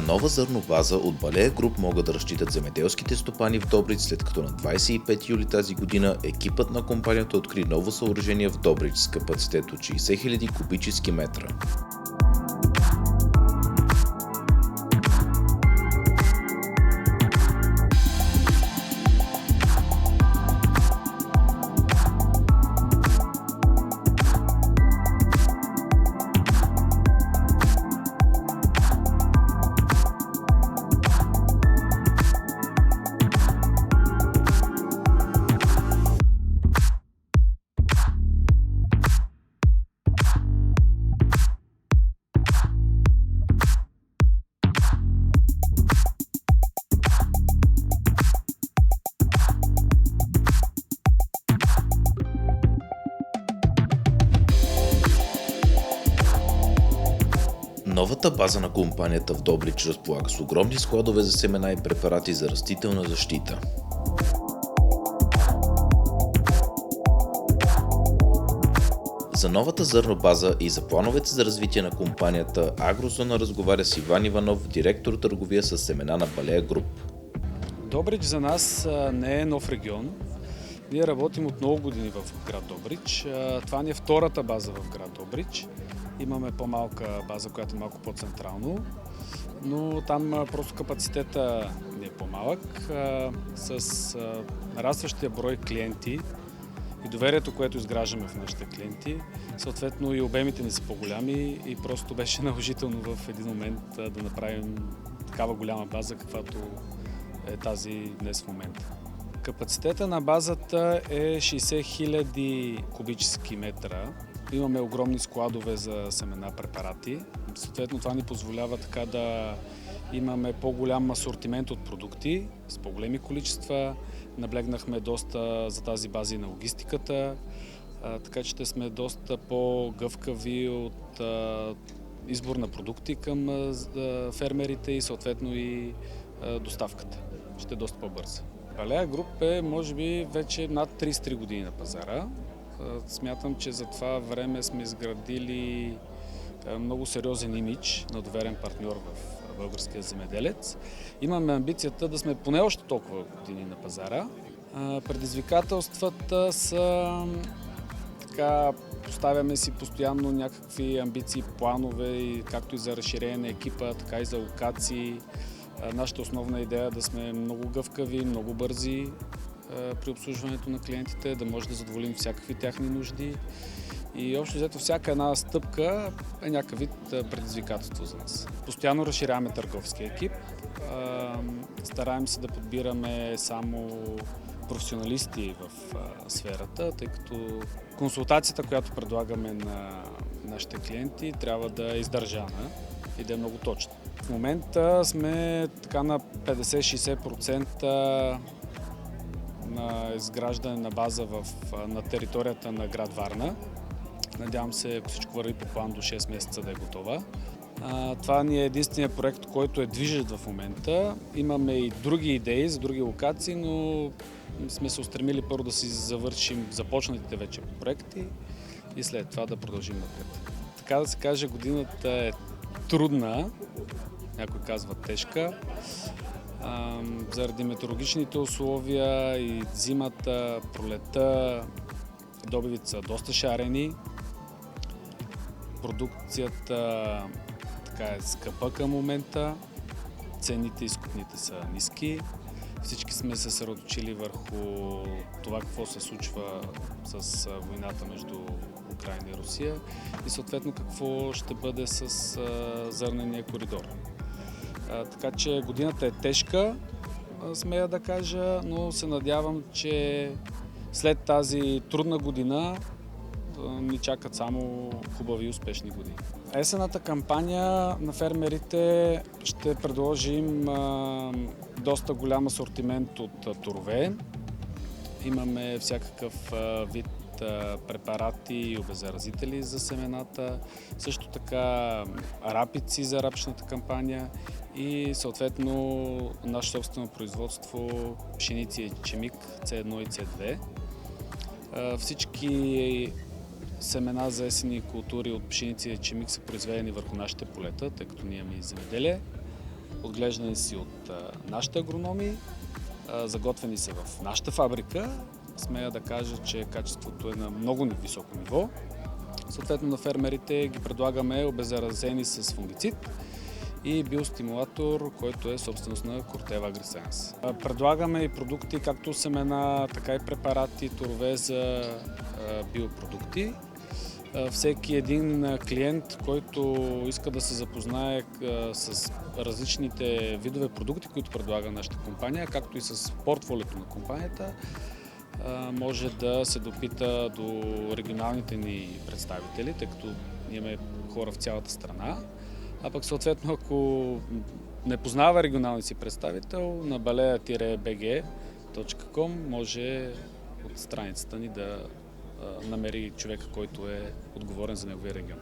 нова зърнобаза от Балея Груп могат да разчитат земеделските стопани в Добрич, след като на 25 юли тази година екипът на компанията откри ново съоръжение в Добрич с капацитет от 60 000 кубически метра. Новата база на компанията в Добрич разполага с огромни складове за семена и препарати за растителна защита. За новата зърнобаза и за плановете за развитие на компанията Агрозона разговаря с Иван Иванов, директор търговия с семена на Балея Груп. Добрич за нас не е нов регион. Ние работим от много години в град Добрич. Това ни е втората база в град Добрич. Имаме по-малка база, която е малко по-централно, но там просто капацитета не е по-малък. С нарастващия брой клиенти и доверието, което изграждаме в нашите клиенти, съответно и обемите ни са по-голями и просто беше наложително в един момент да направим такава голяма база, каквато е тази днес в момента. Капацитета на базата е 60 000 кубически метра. Имаме огромни складове за семена препарати. Съответно това ни позволява така да имаме по-голям асортимент от продукти с по-големи количества. Наблегнахме доста за тази база и на логистиката, така че ще сме доста по-гъвкави от избор на продукти към фермерите и съответно и доставката. Ще е доста по-бърза. Балея Груп е може би вече над 33 години на пазара. Смятам, че за това време сме изградили много сериозен имидж на доверен партньор в българския земеделец. Имаме амбицията да сме поне още толкова години на пазара. Предизвикателствата са така, поставяме си постоянно някакви амбиции, планове, както и за разширение на екипа, така и за локации. Нашата основна идея е да сме много гъвкави, много бързи при обслужването на клиентите, да може да задоволим всякакви тяхни нужди. И общо взето всяка една стъпка е някакъв вид предизвикателство за нас. Постоянно разширяваме търговския екип. Стараем се да подбираме само професионалисти в сферата, тъй като консултацията, която предлагаме на нашите клиенти, трябва да е издържана и да е много точна. В момента сме така на 50-60% на изграждане на база на територията на град Варна. Надявам се, ако всичко върви по план, до 6 месеца да е готова. Това ни е единственият проект, който е движещ в момента. Имаме и други идеи за други локации, но сме се устремили първо да си завършим започнатите вече проекти и след това да продължим напред. Така да се каже, годината е трудна, някой казва тежка. Заради метеорологичните условия и зимата, пролета, добивите са доста шарени. Продукцията така е скъпа към момента, цените и изкупните са ниски. Всички сме се съсредоточили върху това какво се случва с войната между Украйна и Русия и съответно какво ще бъде с зърнения коридор. Така че годината е тежка, смея да кажа, но се надявам, че след тази трудна година ни чакат само хубави и успешни години. Есенната кампания на фермерите ще предложим доста голям асортимент от торове. Имаме всякакъв вид препарати и обеззаразители за семената, също така рапици за рапичната кампания и съответно наше собствено производство пшеници и ечемик C1 и C2. Всички семена за есенни култури от пшеници и ечемик са произведени върху нашите полета, тъй като ние имаме и земеделие. отглеждани си от нашите агрономи, заготвени са в нашата фабрика. Смея да кажа, че качеството е на много високо ниво. Съответно на фермерите ги предлагаме обеззаразени с фунгицид и биостимулатор, който е собственост на Corteva Agriscience. Предлагаме и продукти, както семена, така и препарати, торове за биопродукти. Всеки един клиент, който иска да се запознае с различните видове продукти, които предлага нашата компания, както и с портфолиото на компанията, може да се допита до регионалните ни представители, тъй като ние имаме хора в цялата страна. А пък съответно, ако не познава регионалния си представител, на balea-bg.com може от страницата ни да намери човека, който е отговорен за неговия регион.